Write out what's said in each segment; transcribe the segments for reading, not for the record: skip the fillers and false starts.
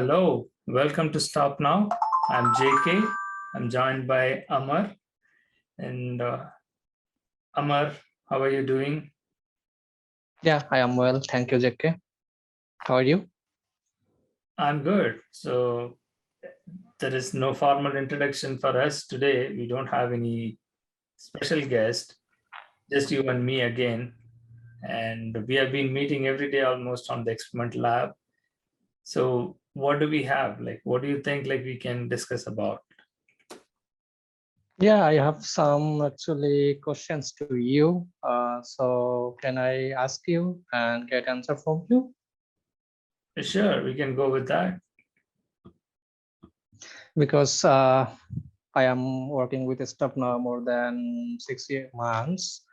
Hello, welcome to Stop Now. I'm JK. I'm joined by Amar. And Amar, how are you doing? Yeah, I am well. Thank you, JK. How are you? I'm good. So there is no formal introduction for us today. We don't have any special guest, just you and me again. And we have been meeting every day almost on the experiment lab. So what do we have? Like, what do you think like we can discuss about? Yeah, I have some actually questions to you. So can I ask you and get answer from you? Sure, we can go with that. Because I am working with Staff now more than 6 months,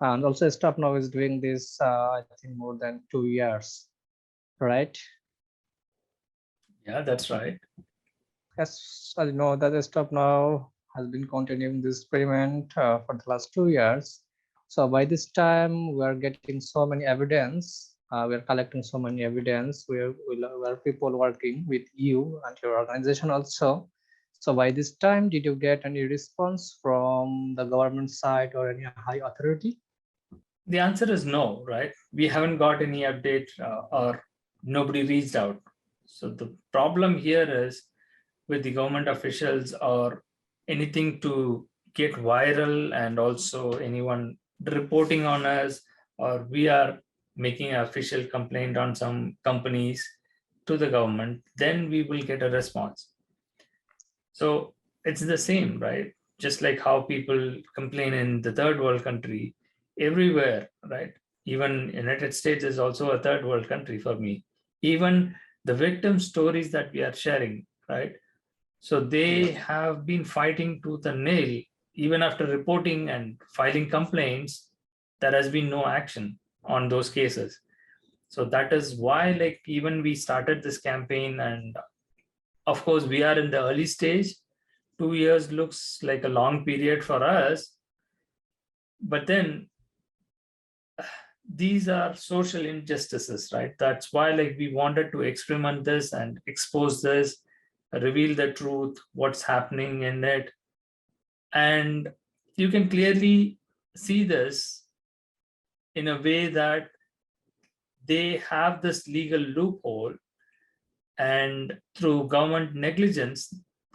and also Staff now is doing this I think more than 2 years, right? Yeah, that's right. As I know that Staff now has been continuing this experiment for the last 2 years. So by this time, we are getting so many evidence. We are collecting so many evidence. We are people working with you and your organization also. So by this time, did you get any response from the government side or any high authority? The answer is no, right? We haven't got any update or nobody reached out. So the problem here is with the government officials or anything to get viral and also anyone reporting on us, or we are making an official complaint on some companies to the government, then we will get a response. So it's the same, right? Just like how people complain in the third world country, everywhere, right? Even United States is also a third world country for me. Even the victim stories that we are sharing, right? So they have been fighting tooth and nail. Even after reporting and filing complaints, there has been no action on those cases. So that is why, like, even we started this campaign, and of course, we are in the early stage. 2 years looks like a long period for us, but then these are social injustices, right? That's why like we wanted to experiment this and expose this, reveal the truth, what's happening in it. And you can clearly see this in a way that they have this legal loophole, and through government negligence,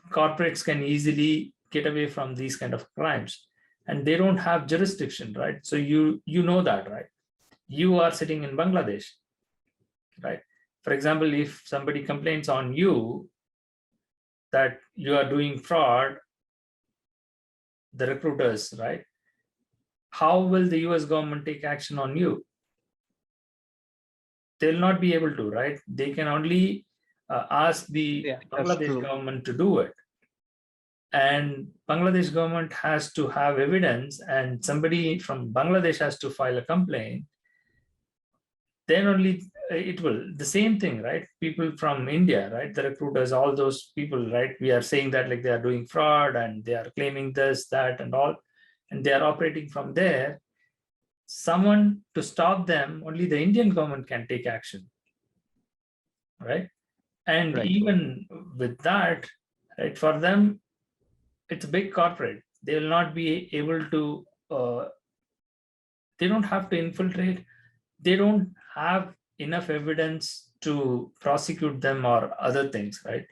corporates can easily get away from these kind of crimes, and they don't have jurisdiction, right? So you know that, right? You are sitting in Bangladesh, right? For example, if somebody complains on you that you are doing fraud, the recruiters, right? How will the US government take action on you? They'll not be able to, right? They can only ask the That's Bangladesh true. government to do it. And Bangladesh government has to have evidence, and somebody from Bangladesh has to file a complaint. Then only it will, the same thing, right? People from India, right? The recruiters, all those people, right? We are saying that like they are doing fraud and they are claiming this, that, and all, and they are operating from there. Someone to stop them, only the Indian government can take action, right? And Right. even with that, right, for them, it's a big corporate. They will not be able to, they don't have to infiltrate. They don't have enough evidence to prosecute them or other things, right?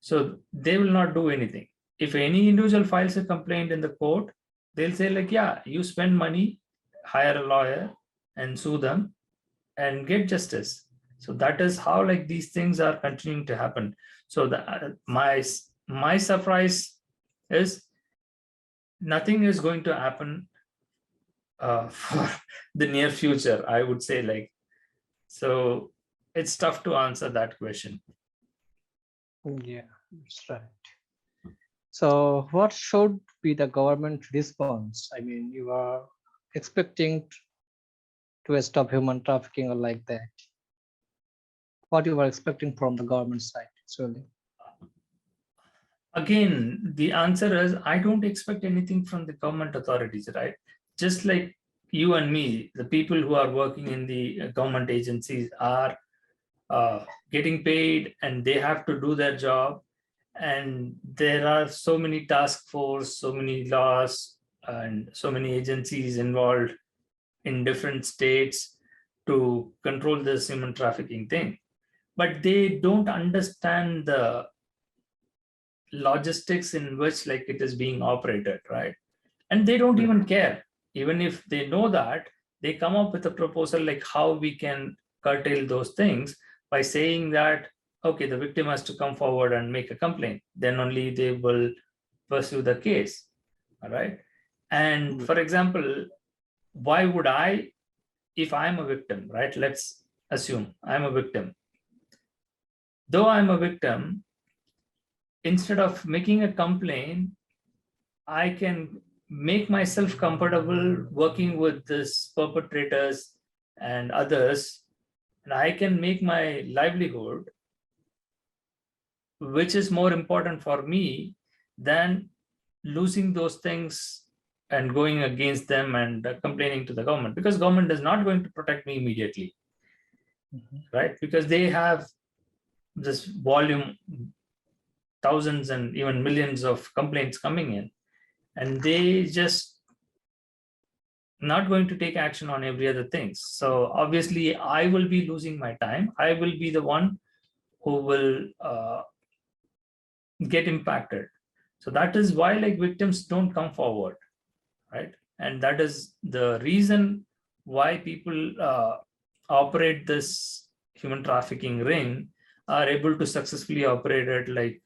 So they will not do anything. If any individual files a complaint in the court, they'll say like, yeah, you spend money, hire a lawyer and sue them and get justice. So that is how like these things are continuing to happen. So my surprise is nothing is going to happen for the near future, I would say. Like, so it's tough to answer that question. Yeah, that's right. So what should be the government response? I mean, you are expecting to stop human trafficking or like that. What you were expecting from the government side, actually? Again, the answer is I don't expect anything from the government authorities, right? Just like you and me, the people who are working in the government agencies are getting paid and they have to do their job. And there are so many task force, so many laws, and so many agencies involved in different states to control this human trafficking thing. But they don't understand the logistics in which like it is being operated, right? And they don't even care. Even if they know that, they come up with a proposal like how we can curtail those things by saying that, okay, the victim has to come forward and make a complaint, then only they will pursue the case. All right. And for example, why would I, if I'm a victim, right? Let's assume I'm a victim. Though I'm a victim, instead of making a complaint, I can make myself comfortable working with this perpetrators and others, and I can make my livelihood, which is more important for me than losing those things and going against them and complaining to the government, because government is not going to protect me immediately, right? Because they have this volume, thousands and even millions of complaints coming in, and they just not going to take action on every other things. So obviously I will be losing my time. I will be the one who will get impacted. So that is why like victims don't come forward, right? And that is the reason why people operate this human trafficking ring, are able to successfully operate it like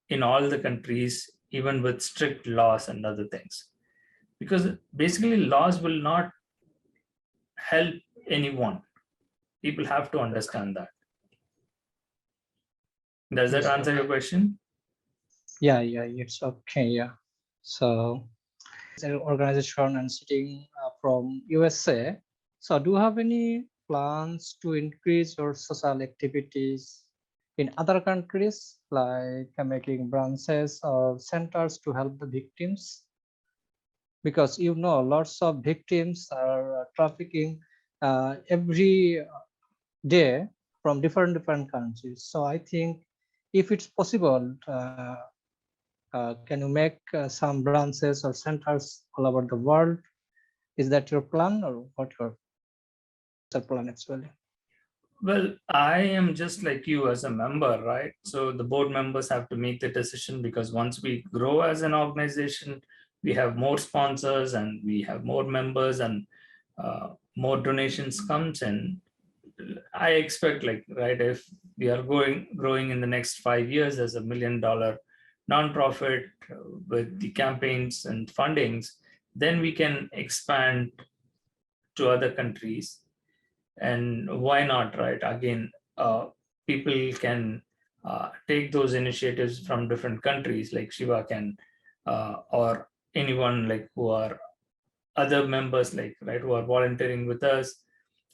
in all the countries, even with strict laws and other things. Because basically laws will not help anyone. People have to understand that. Does that answer your question? Yeah, it's okay. Yeah. So, it's an organization and sitting from USA. So, do you have any plans to increase your social activities in other countries, like making branches or centers to help the victims? Because you know, lots of victims are trafficking every day from different countries. So I think if it's possible, can you make some branches or centers all over the world? Is that your plan, or what your plan actually? Well, I am just like you as a member, right? So the board members have to make the decision, because once we grow as an organization, we have more sponsors and we have more members, and more donations comes in. I expect like, right, if we are growing in the next 5 years as $1 million nonprofit with the campaigns and fundings, then we can expand to other countries. And why not, right? Again, people can take those initiatives from different countries, like Shiva can, or anyone like who are other members, like, right, who are volunteering with us,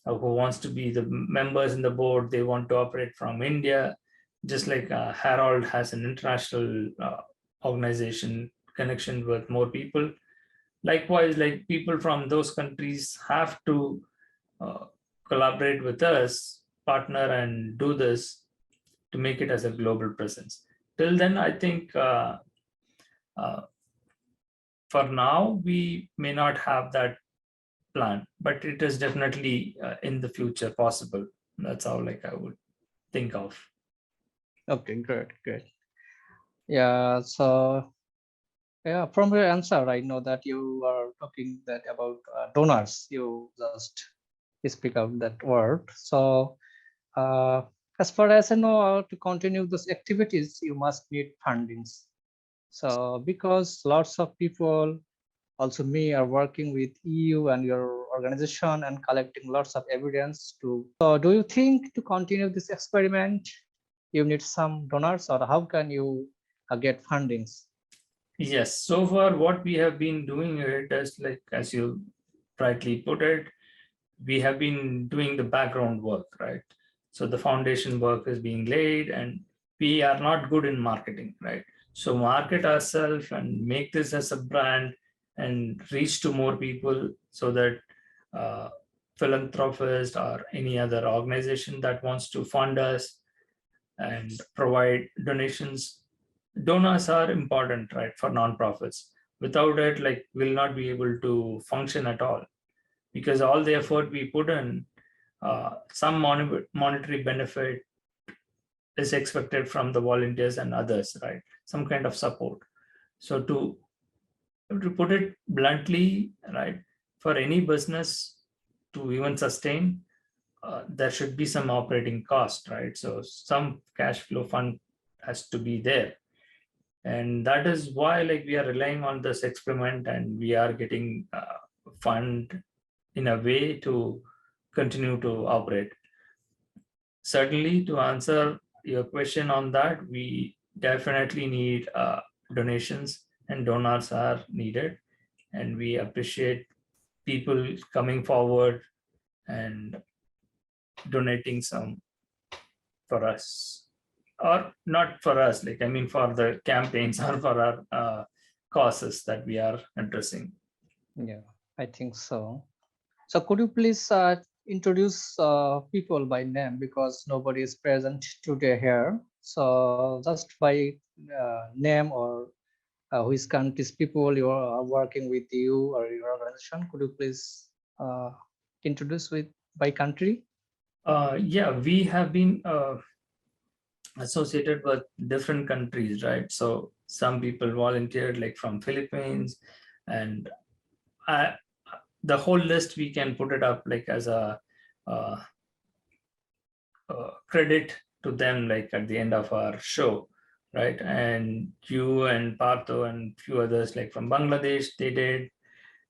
who wants to be the members in the board. They want to operate from India, just like Harold has an international organization connection with more people. Likewise, like people from those countries have to uh, collaborate with us, partner, and do this to make it as a global presence. Till then, I think uh, for now, we may not have that plan, but it is definitely in the future possible. That's how like I would think of. Okay, great. Yeah, so yeah, from your answer, I know that you are talking that about donors. You just speak out that word. So as far as I know, to continue those activities, you must need fundings. So because lots of people, also me, are working with EU and your organization and collecting lots of evidence to. So do you think to continue this experiment, you need some donors, or how can you get fundings? Yes, so far what we have been doing it is like, as you rightly put it, we have been doing the background work, right? So the foundation work is being laid, and we are not good in marketing, right? So market ourselves and make this as a brand and reach to more people, so that philanthropist or any other organization that wants to fund us and provide donations. Donors are important, right, for nonprofits. Without it, like, we'll not be able to function at all, because all the effort we put in, some monetary benefit is expected from the volunteers and others, right? Some kind of support. So to put it bluntly, right, for any business to even sustain, there should be some operating cost, right? So some cash flow fund has to be there. And that is why, like, we are relying on this experiment, and we are getting fund in a way to continue to operate. Certainly, to answer your question on that, we definitely need donations, and donors are needed. And we appreciate people coming forward and donating some for us, or not for us, like, I mean, for the campaigns or for our causes that we are addressing. Yeah, I think so. So could you please introduce people by name, because nobody is present today here. So just by name, or which countries people you are working with you or your organization, could you please introduce with by country? Yeah, we have been associated with different countries, right? So some people volunteered, like, from Philippines, and the whole list, we can put it up like as a credit to them, like at the end of our show, right? And you and Partho and few others, like from Bangladesh, they did,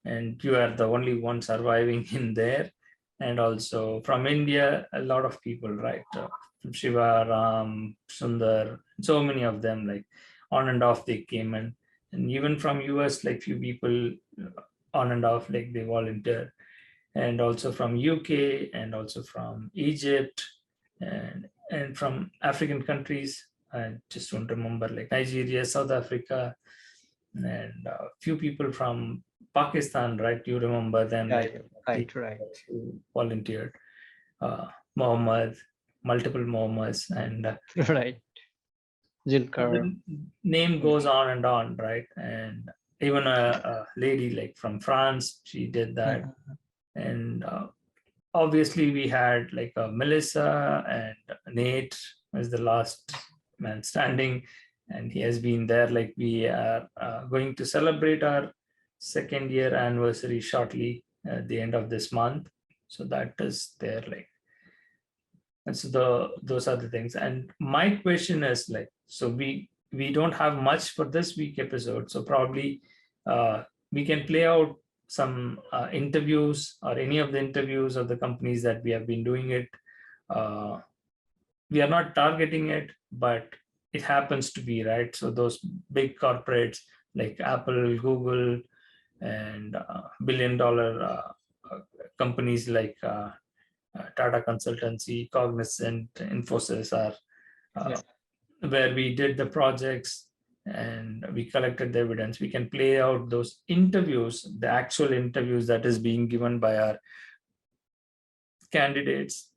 and you are the only one surviving in there. And also from India, a lot of people, right? From Shiva, Ram, Sundar, so many of them, like, on and off they came in. And even from US, like, few people on and off, like, they volunteer. And also from UK, and also from Egypt, and from African countries. I just don't remember, like Nigeria, South Africa, and a few people from Pakistan, right? You remember them, like, Right. who volunteered. Mohammed, multiple Mohammeds, and Right. Jilkar. the name goes on and on, right? And even a lady, like, from France, she did that. And obviously we had, like, Melissa, and Nate was the last man standing, and he has been there. Like, we are going to celebrate our 2nd year anniversary shortly at the end of this month. So that is there, like, and so those are the things. And my question is, like, so we don't have much for this week episode, so probably we can play out some interviews, or any of the interviews of the companies that we have been doing it. We are not targeting it, but it happens to be, right? So those big corporates like Apple, Google, and billion-dollar companies like Tata Consultancy, Cognizant, Infosys are where we did the projects and we collected the evidence. We can play out those interviews, the actual interviews that is being given by our candidates,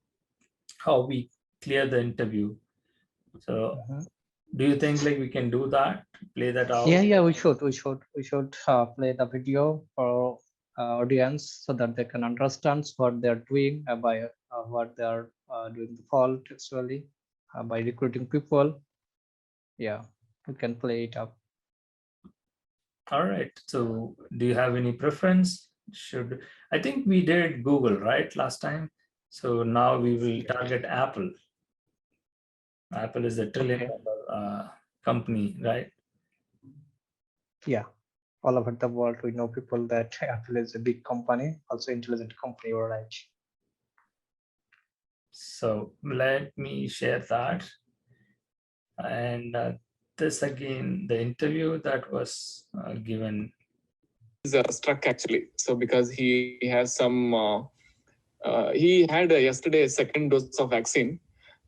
how we clear the interview. So do you think, like, we can do that, play that out? Yeah, we should play the video for audience, so that they can understand what they're doing by what they're doing the fault actually by recruiting people. Yeah, we can play it up. All right. So do you have any preference? I think we did Google, right, last time? So now we will target Apple. Apple is a $1 trillion company, right? Yeah, all over the world we know people that Apple is a big company, also intelligent company, you're right. So let me share that. And this again, the interview that was given. Is struck actually. So because he has some, he had yesterday a 2nd dose of vaccine.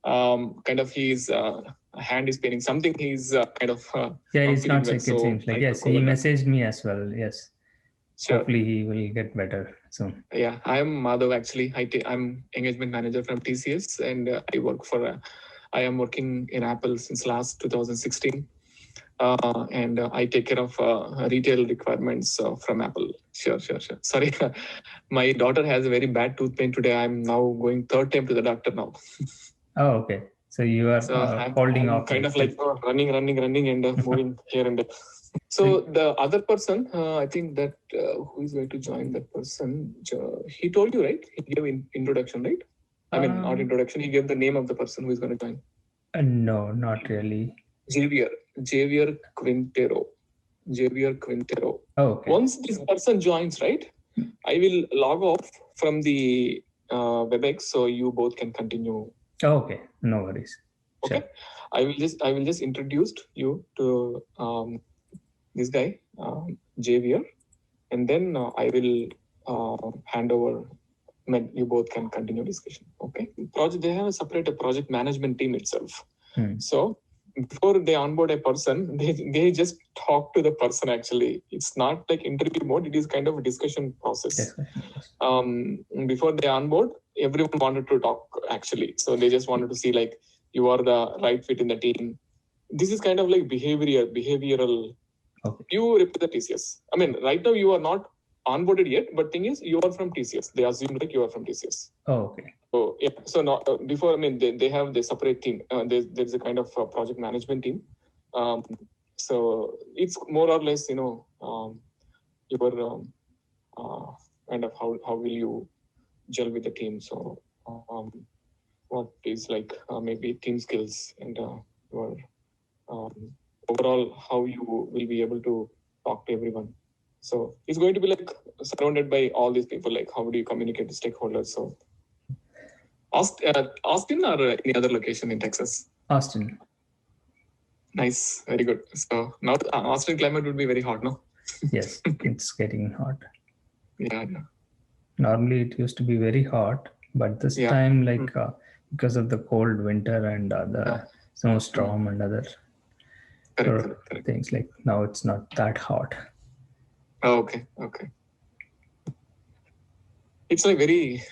Kind of his hand is paining. Something he's kind of yeah, he's not sick. It seems like, yes, he messaged me as well. Yes. Sure. Hopefully he will get better soon. Yeah, I'm Madhav actually. I'm engagement manager from TCS, and I am working in Apple since last 2016. And I take care of retail requirements from Apple. Sure. Sorry, my daughter has a very bad tooth pain today. I'm now going third time to the doctor now. Oh, okay. So you are holding I'm off. kind of like running and moving here and there. So the other person, I think that who is going to join that person, he told you, right? He gave introduction, right? I mean, not introduction. He gave the name of the person who is going to join. No, not really. Javier Quintero. Oh, okay. Once this person joins, right, I will log off from the WebEx so you both can continue. Oh, okay, no worries. Okay, sure. I will just introduce you to this guy, Javier, and then I will hand over. You both can continue discussion. Okay. They have a separate project management team itself. So before they onboard a person, they just talk to the person actually. It's not like interview mode, it is kind of a discussion process. Before they onboard, everyone wanted to talk actually. So they just wanted to see like you are the right fit in the team. This is kind of like behavioral. Okay. You represent TCS. I mean, right now you are not onboarded yet, but thing is you are from TCS. They assume like you are from TCS. Oh, okay. So yeah, so not before. I mean, they have the separate team. There's a kind of project management team. So it's more or less, your kind of how will you gel with the team. So what is like maybe team skills and your overall how you will be able to talk to everyone. So it's going to be like surrounded by all these people. Like how do you communicate with stakeholders? So Austin or any other location in Texas? Austin. Nice, very good. So now Austin climate would be very hot, no? Yes, it's getting hot. Yeah. Normally it used to be very hot, but this time, like because of the cold winter and the snowstorm and other correct. Things, like now it's not that hot. Oh, okay. It's like very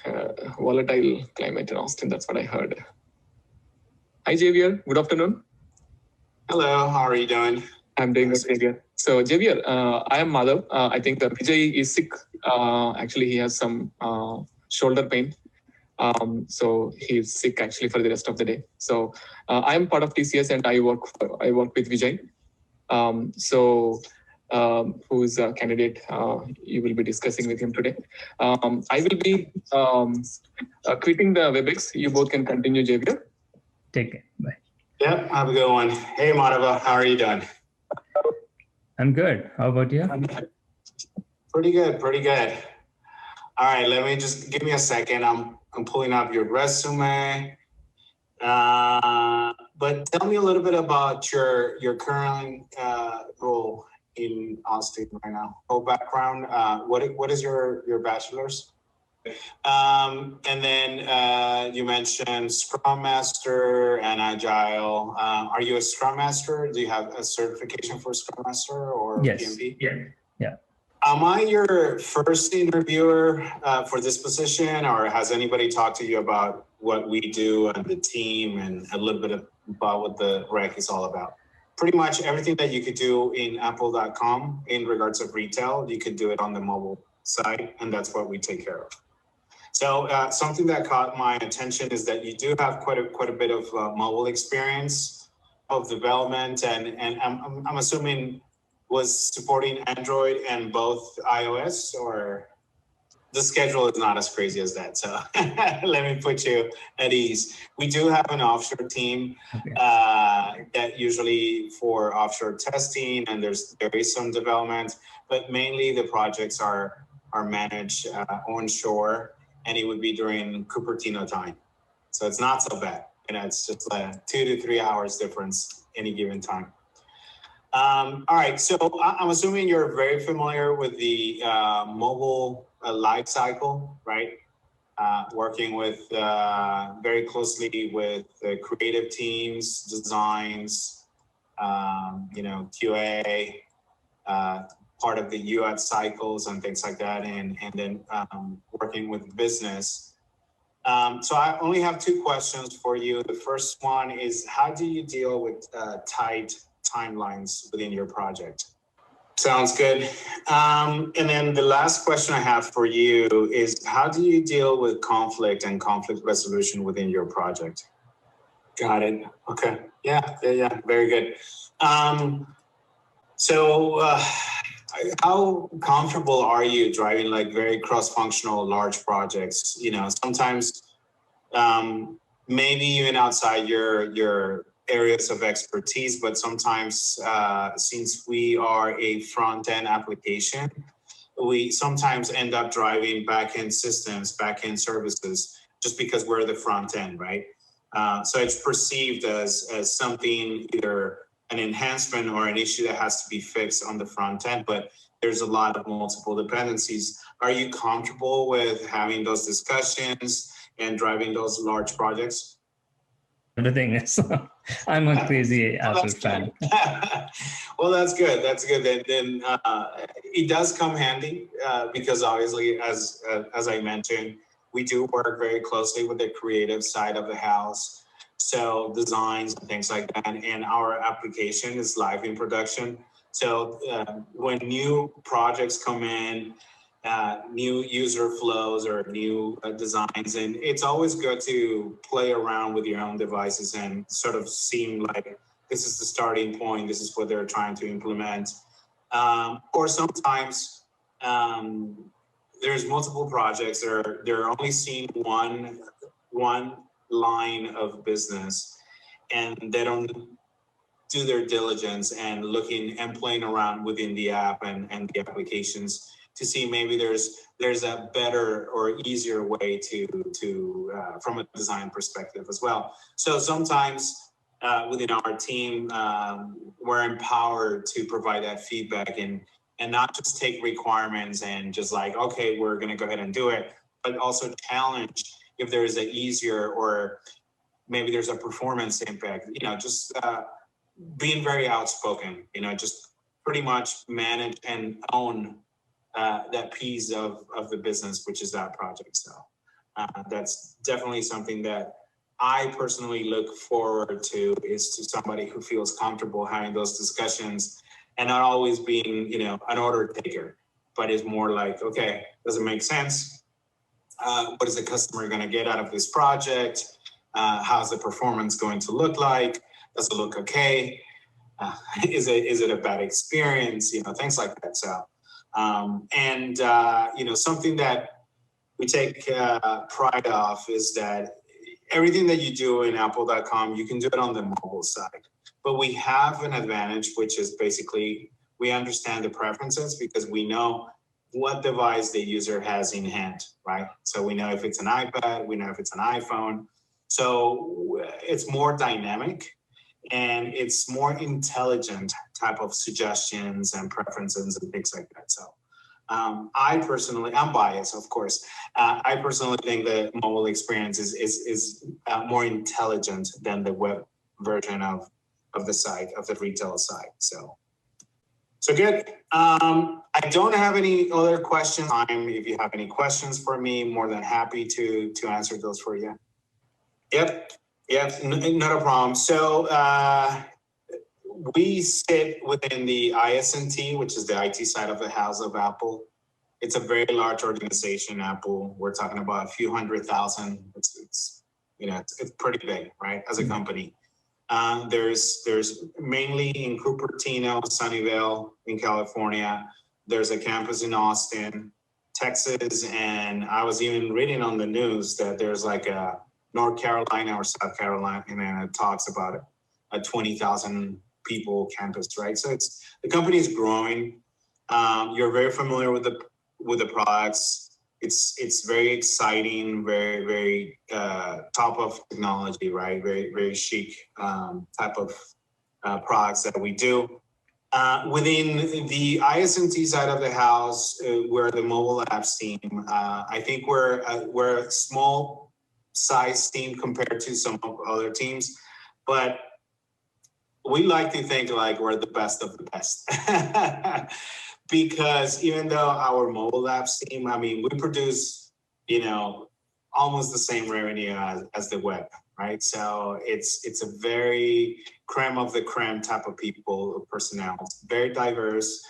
volatile climate in Austin. That's what I heard. Hi, Javier. Good afternoon. Hello. How are you doing? I'm doing good, Javier. So, Javier, I am Madhav. I think Vijay is sick. Actually, he has some shoulder pain. So he's sick actually for the rest of the day. So I am part of TCS and I work with Vijay. Who is a candidate you will be discussing with him today. I will be quitting the WebEx. You both can continue, Javier. Take it. Bye. Yep, have a good one. Hey, Madhava, how are you doing? I'm good. How about you? Pretty good. All right, give me a second. I'm pulling up your resume. But tell me a little bit about your current role in Austin right now. Whole background. What is your bachelor's? And then you mentioned Scrum Master and Agile. Are you a Scrum Master? Do you have a certification for Scrum Master or yes. PMP? Yeah. Am I your first interviewer for this position, or has anybody talked to you about what we do and the team and a little bit about what the rec is all about? Pretty much everything that you could do in apple.com in regards of retail, you could do it on the mobile side, and that's what we take care of. So something that caught my attention is that you do have quite a bit of mobile experience of development, and I'm assuming was supporting Android and both iOS, or the schedule is not as crazy as that. So let me put you at ease. We do have an offshore team that usually for offshore testing, and there is some development, but mainly the projects are managed onshore, and it would be during Cupertino time. So it's not so bad. It's just 2 to 3 hours difference any given time. All right, so I'm assuming you're very familiar with the mobile life cycle, right? Working with very closely with the creative teams, designs, QA, part of the UX cycles and things like that, and then working with business. So I only have two questions for you. The first one is, how do you deal with tight timelines within your project? Sounds good. And then the last question I have for you is, how do you deal with conflict and conflict resolution within your project? Got it. Okay. Yeah. Very good. So how comfortable are you driving like very cross-functional large projects? You know, sometimes maybe even outside your areas of expertise, but sometimes since we are a front-end application, we sometimes end up driving back-end systems, back-end services, just because we're the front end, right? So it's perceived as something, either an enhancement or an issue that has to be fixed on the front end, but there's a lot of multiple dependencies. Are you comfortable with having those discussions and driving those large projects? The thing is, I'm a crazy Apple fan. Well, that's good. That's good. Then it does come handy because obviously, as I mentioned, we do work very closely with the creative side of the house. So designs and things like that. And our application is live in production. So when new projects come in, new user flows or new designs, and it's always good to play around with your own devices and sort of seem like this is the starting point, this is what they're trying to implement. Or sometimes there's multiple projects, they're only seeing one line of business, and they don't do their diligence and looking and playing around within the app and the applications to see maybe there's a better or easier way to from a design perspective as well. So sometimes within our team, we're empowered to provide that feedback and not just take requirements and just like, okay, we're going to go ahead and do it, but also challenge if there is an easier or maybe there's a performance impact, you know, just being very outspoken, you know, just pretty much manage and own that piece of the business, which is that project. So that's definitely something that I personally look forward to, is to somebody who feels comfortable having those discussions and not always being, you know, an order taker, but is more like, okay, does it make sense? What is the customer going to get out of this project? How's the performance going to look like? Does it look okay? Is it a bad experience? You know, things like that. So, you know, something that we take pride of is that everything that you do in Apple.com, you can do it on the mobile side. But we have an advantage, which is basically we understand the preferences because we know what device the user has in hand, right? So we know if it's an iPad, we know if it's an iPhone. So it's more dynamic and it's more intelligent type of suggestions and preferences and things like that. So I personally, I'm biased, of course. I personally think the mobile experience is more intelligent than the web version of the site, of the retail site. So good. I don't have any other questions. If you have any questions for me, more than happy to answer those for you. Yep, not a problem. So we sit within the IS&T, which is the IT side of the house of Apple. It's a very large organization, Apple. We're talking about a few 100,000. It's you know, it's pretty big, right, as a company. There's mainly in Cupertino, Sunnyvale in California. There's a campus in Austin, Texas, and I was even reading on the news that there's like a North Carolina or South Carolina, and it talks about a 20,000 people campus, right? So the company is growing. You're very familiar with the products. It's very exciting, very, very top of technology, right? Very, very chic type of products that we do. Within the IS&T side of the house, we're the mobile apps team. I think we're a small size team compared to some of other teams, but we like to think like we're the best of the best. because even though our mobile apps team, I mean, we produce, almost the same revenue as the web, right? So it's a very creme of the creme type of people, personnel. It's very diverse,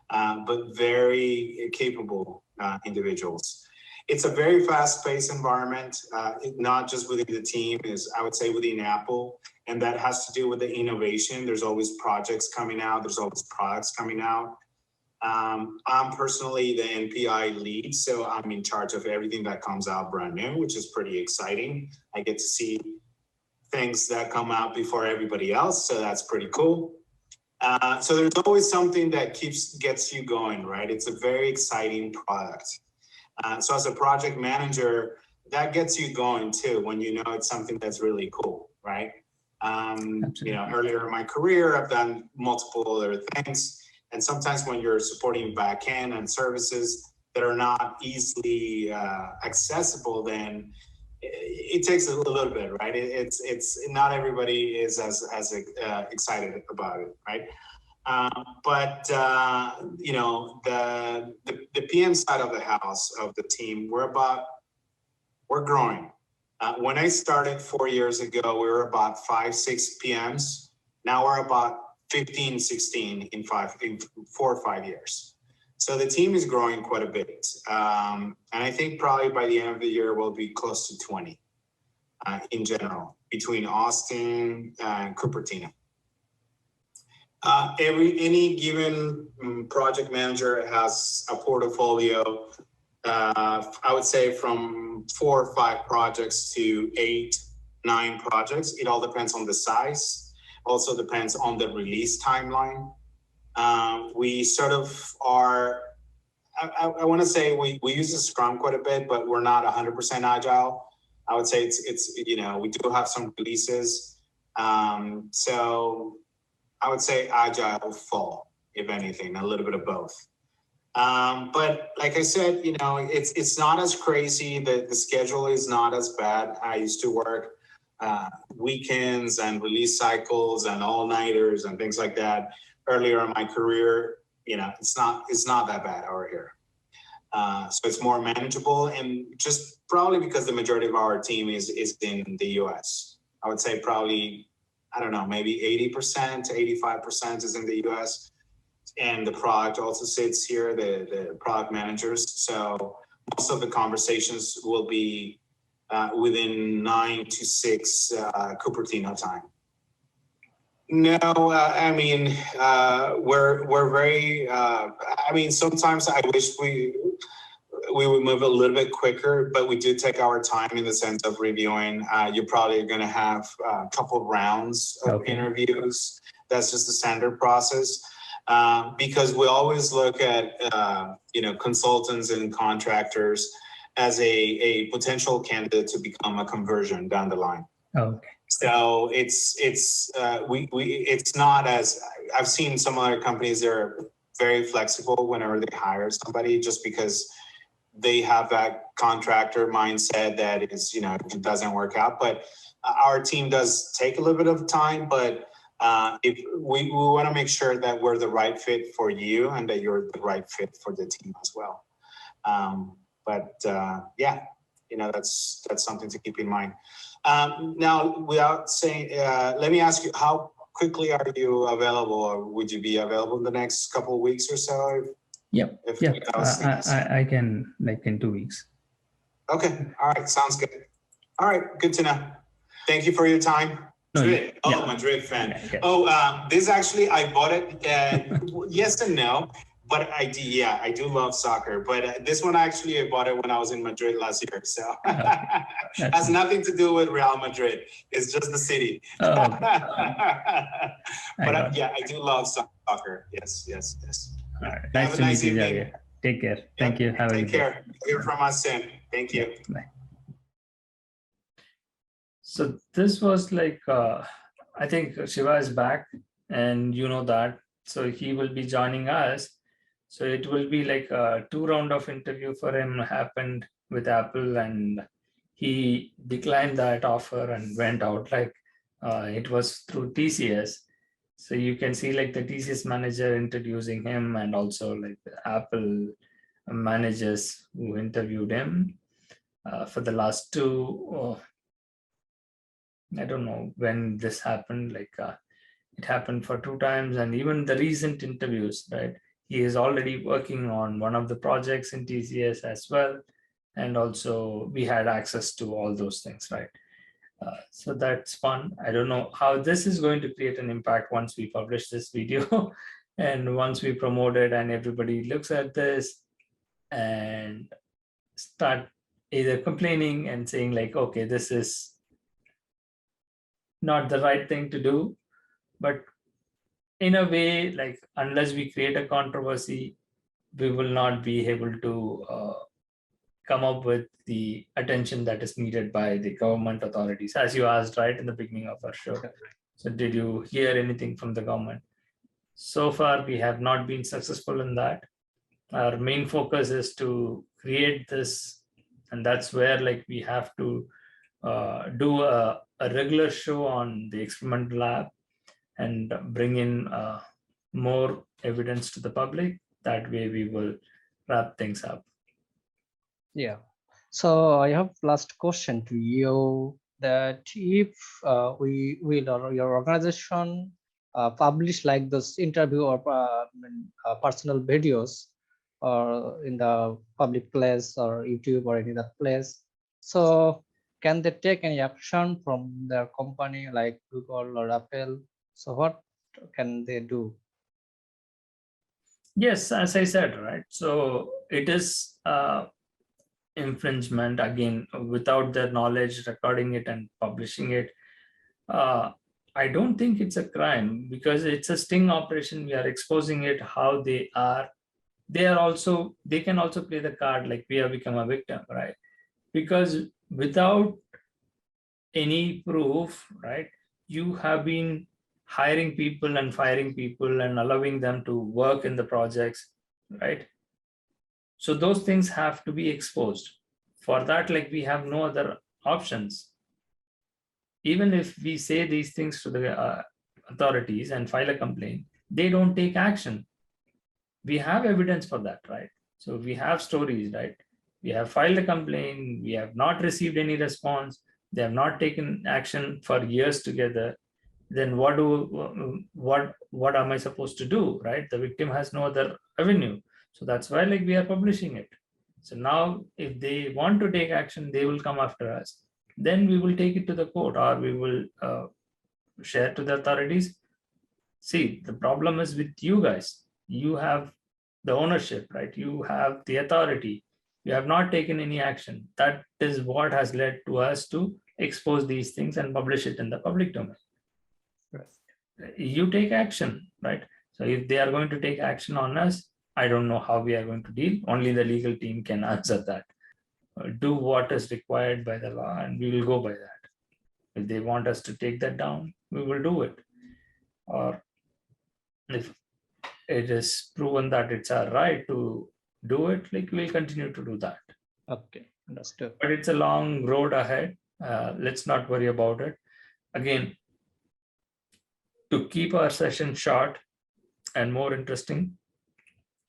but very capable individuals. It's a very fast-paced environment, not just within the team, is I would say within Apple, and that has to do with the innovation. There's always projects coming out. There's always products coming out. I'm personally the NPI lead, so I'm in charge of everything that comes out brand new, which is pretty exciting. I get to see things that come out before everybody else, so that's pretty cool. So there's always something that gets you going, right? It's a very exciting product. So as a project manager, that gets you going too, when you know it's something that's really cool, right? Earlier in my career, I've done multiple other things. And sometimes when you're supporting backend and services that are not easily accessible, then it takes a little bit, right? It's not everybody is as excited about it, right? But the PM side of the house of the team, we're growing. When I started 4 years ago, we were about 5-6 PMs. Now we're about 15, 16 in 4 or 5 years. So the team is growing quite a bit. And I think probably by the end of the year, we'll be close to 20 in general, between Austin and Cupertino. Any given project manager has a portfolio, I would say from 4 or 5 projects to 8, 9 projects. It all depends on the size. Also depends on the release timeline. We sort of are, I want to say we use the Scrum quite a bit, but we're not 100% agile. I would say it's we do have some releases. So I would say agile fall, if anything, a little bit of both. But like I said, it's not as crazy. The schedule is not as bad. I used to work weekends and release cycles and all-nighters and things like that earlier in my career. It's not that bad over here. So it's more manageable, and just probably because the majority of our team is in the US. I would say probably, I don't know, maybe 80% to 85% is in the US. And the product also sits here, the product managers. So most of the conversations will be within 9 to 6 Cupertino time. No, I mean, we're very, I mean, sometimes I wish we would move a little bit quicker, but we do take our time in the sense of reviewing. You're probably going to have a couple of rounds of interviews. That's just the standard process. Because we always look at, consultants and contractors as a potential candidate to become a conversion down the line. Okay. So it's not as, I've seen some other companies, they're very flexible whenever they hire somebody, just because they have that contractor mindset that it's, it doesn't work out. But our team does take a little bit of time, but if we want to make sure that we're the right fit for you and that you're the right fit for the team as well. That's something to keep in mind. Now, without saying, let me ask you, how quickly are you available, or would you be available in the next couple of weeks or so? Yep. I can, like, in 2 weeks. Okay. All right. Sounds good. All right. Good to know. Thank you for your time. Madrid. Madrid fan. Okay. This actually, I bought it. Yes and no, but I do love soccer. But this one actually, I bought it when I was in Madrid last year. So has nothing to do with Real Madrid. It's just the city. Oh, but I do love soccer. Yes. All right. Nice to meet you, Javier. Take care. Thank you. Have a good day. Take care. Hear from us soon. Thank you. Bye. So this was like, I think Shiva is back, and you know that. So he will be joining us. So it will be like a 2 round of interview for him happened with Apple, and he declined that offer and went out. Like it was through TCS. So you can see like the TCS manager introducing him, and also like the Apple managers who interviewed him for the last two. I don't know when this happened. Like it happened for 2 times, and even the recent interviews, right? He is already working on one of the projects in TCS as well, and also we had access to all those things, right? So that's fun. I don't know how this is going to create an impact once we publish this video and once we promote it and everybody looks at this and start either complaining and saying like, okay, this is not the right thing to do. But in a way, like unless we create a controversy, we will not be able to come up with the attention that is needed by the government authorities, as you asked right in the beginning of our show. So did you hear anything from the government? So far, we have not been successful in that. Our main focus is to create this, and that's where like we have to do a regular show on the experimental lab and bring in more evidence to the public. That way we will wrap things up. Yeah. So I have last question to you, that if we will, or your organization publish like this interview or personal videos or in the public place or YouTube or any other place, so can they take any action from their company like Google or Apple? So what can they do? Yes, as I said, right? So it is infringement again without their knowledge, recording it and publishing it. I don't think it's a crime because it's a sting operation. We are exposing it how they are. They can also play the card like we have become a victim, right? Because without any proof, right, you have been hiring people and firing people and allowing them to work in the projects, right? So those things have to be exposed. For that, like we have no other options. Even if we say these things to the authorities and file a complaint, they don't take action. We have evidence for that, right? So we have stories, right? We have filed a complaint, we have not received any response, they have not taken action for years together. Then what am I supposed to do, right? The victim has no other avenue. So that's why like we are publishing it. So now if they want to take action, they will come after us. Then we will take it to the court, or we will share to the authorities. See, the problem is with you guys. You have the ownership, right? You have the authority. You have not taken any action. That is what has led to us to expose these things and publish it in the public domain. You take action, right? So if they are going to take action on us, I don't know how we are going to deal. Only the legal team can answer that. Do what is required by the law and we will go by that. If they want us to take that down, we will do it. Or if it is proven that it's our right to do it, like we'll continue to do that. Okay, understood. But it's a long road ahead. Let's not worry about it. Again, to keep our session short and more interesting,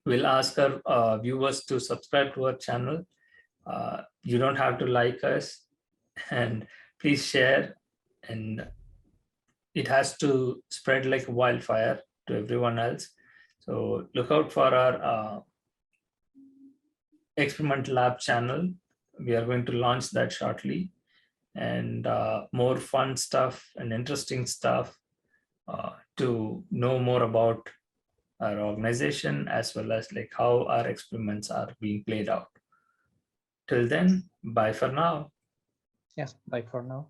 we'll ask our viewers to subscribe to our channel. You don't have to like us, and please share, and it has to spread like wildfire to everyone else. So look out for our experimental lab channel. We are going to launch that shortly, and more fun stuff and interesting stuff to know more about our organization, as well as like how our experiments are being played out. Till then, bye for now. Yes, bye for now.